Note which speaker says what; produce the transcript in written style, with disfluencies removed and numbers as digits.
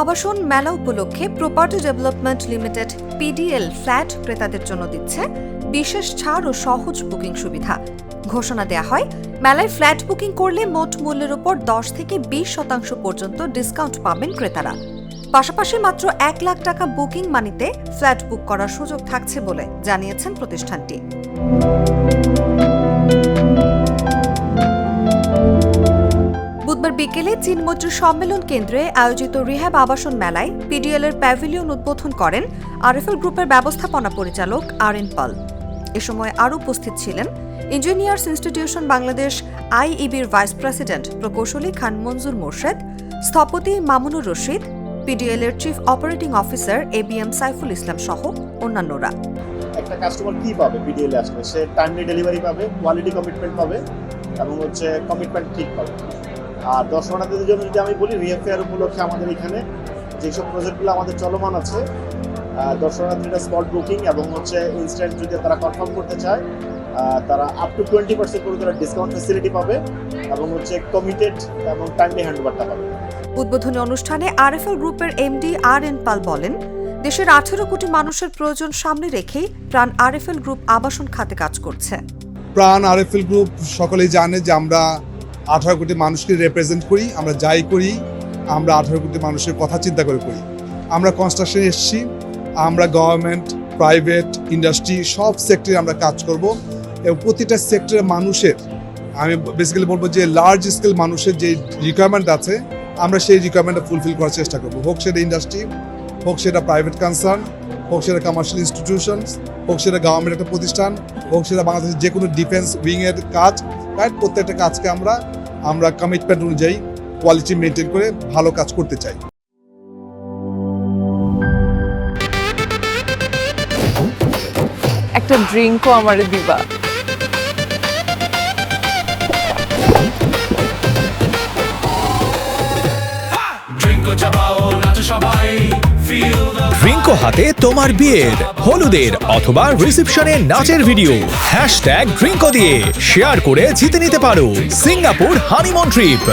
Speaker 1: আবাসন মেলা উপলক্ষে property development limited PDL flat ক্রেতাদের জন্য দিচ্ছে বিশেষ ছাড় ও সহজ বুকিং সুবিধা। ঘোষণা দেয়া হয়, মেলায় ফ্ল্যাট বুকিং করলে মোট মূল্যের উপর 10 থেকে 20% পর্যন্ত ডিসকাউন্ট পাবেন ক্রেতারা। পাশাপাশি মাত্র 1 লাখ টাকা বুকিং মানিতে ফ্ল্যাট বুক করার সুযোগ থাকছে বলে জানিয়েছেন প্রতিষ্ঠানটি। বুধবার বিকেলে চীনমৈত্রী সম্মেলন কেন্দ্রে আয়োজিত রিহ্যাব আবাসন মেলায় পিডিএল এর প্যাভিলিয়ন উদ্বোধন করেন আরএফএল গ্রুপের ব্যবস্থাপনা পরিচালক আরএন পাল। এ সময় আরও উপস্থিত ছিলেন ইঞ্জিনিয়ার্স ইনস্টিটিউশন বাংলাদেশ আইইবির ভাইস প্রেসিডেন্ট প্রকৌশলী খান মঞ্জুর মোর্শেদ, স্থপতি মামুনুর রশিদ, পিডিএল এর chief operating officer ABM Saiful Islam সহ অন্যান্যরা।
Speaker 2: একটা কাস্টমার কি পাবে পিডিএল এ আসলে? সে টাইমলি ডেলিভারি পাবে, কোয়ালিটি কমিটমেন্ট পাবে এবং কমিটমেন্ট ঠিক পাবে। আর দর্শনার্থীদের জন্য যদি আমি বলি, রিহ্যাব ফেয়ার উপলক্ষে আমাদের এখানে যেসব প্রজেক্টগুলো আমাদের চলমান আছে, দর্শনার্থীরা স্পট বুকিং এবং ইনস্ট্যান্ট যদি তারা কনফার্ম করতে চায়, তারা আপ টু 20% করে তারা ডিসকাউন্ট ফ্যাসিলিটি পাবে এবং কমিটেড এবং টাইমলি হ্যান্ডওভারটা পাবে।
Speaker 1: উদ্বোধনী অনুষ্ঠানে আরএফএল গ্রুপের এমডি আরএন পাল বলেন, দেশের 18 কোটি মানুষের প্রয়োজন সামনে রেখেই প্রাণ আরএফএল গ্রুপ আবাসন খাতে কাজ করছে।
Speaker 3: প্রাণ আরএফএল গ্রুপ সকলেই জানে যে আমরা 18 কোটি মানুষকে রিপ্রেজেন্ট করি। আমরা যাই করি, আমরা 18 কোটি মানুষের কথা চিন্তা করে করি। আমরা কনস্ট্রাকশনে এসেছি, আমরা গভর্নমেন্ট, প্রাইভেট, ইন্ডাস্ট্রি সব সেক্টরে আমরা কাজ করব এবং প্রতিটা সেক্টরের মানুষের, আমি বেসিক্যালি বলবো যে লার্জ স্কেল মানুষের যে রিকোয়ারমেন্ট আছে, আমরা সেই রিকোয়ারমেন্টটা ফুলফিল করার চেষ্টা করবো। হোক সেটা ইন্ডাস্ট্রি, হোক সেটা প্রাইভেট কনসার্ন, হোক সেটা কমার্শিয়াল ইনস্টিটিউশনস, হোক সেটা গভর্নমেন্ট একটা প্রতিষ্ঠান, হোক সেটা বাংলাদেশের যে কোনো ডিফেন্স উইংয়ের কাজ, রাইট? প্রত্যেকটা কাজকে আমরা কমিটমেন্ট অনুযায়ী কোয়ালিটি মেনটেন করে ভালো কাজ করতে চাই।
Speaker 4: একটা ড্রিঙ্কও আমারে দিবা?
Speaker 5: ড্রিঙ্কো হাতে তোমার বিয়ের, হলুদের অথবা রিসেপশনের নাচের ভিডিও #ড্রিঙ্কো দিয়ে শেয়ার করে জিতে নিতে পারো সিঙ্গাপুর হানিমুন ট্রিপ।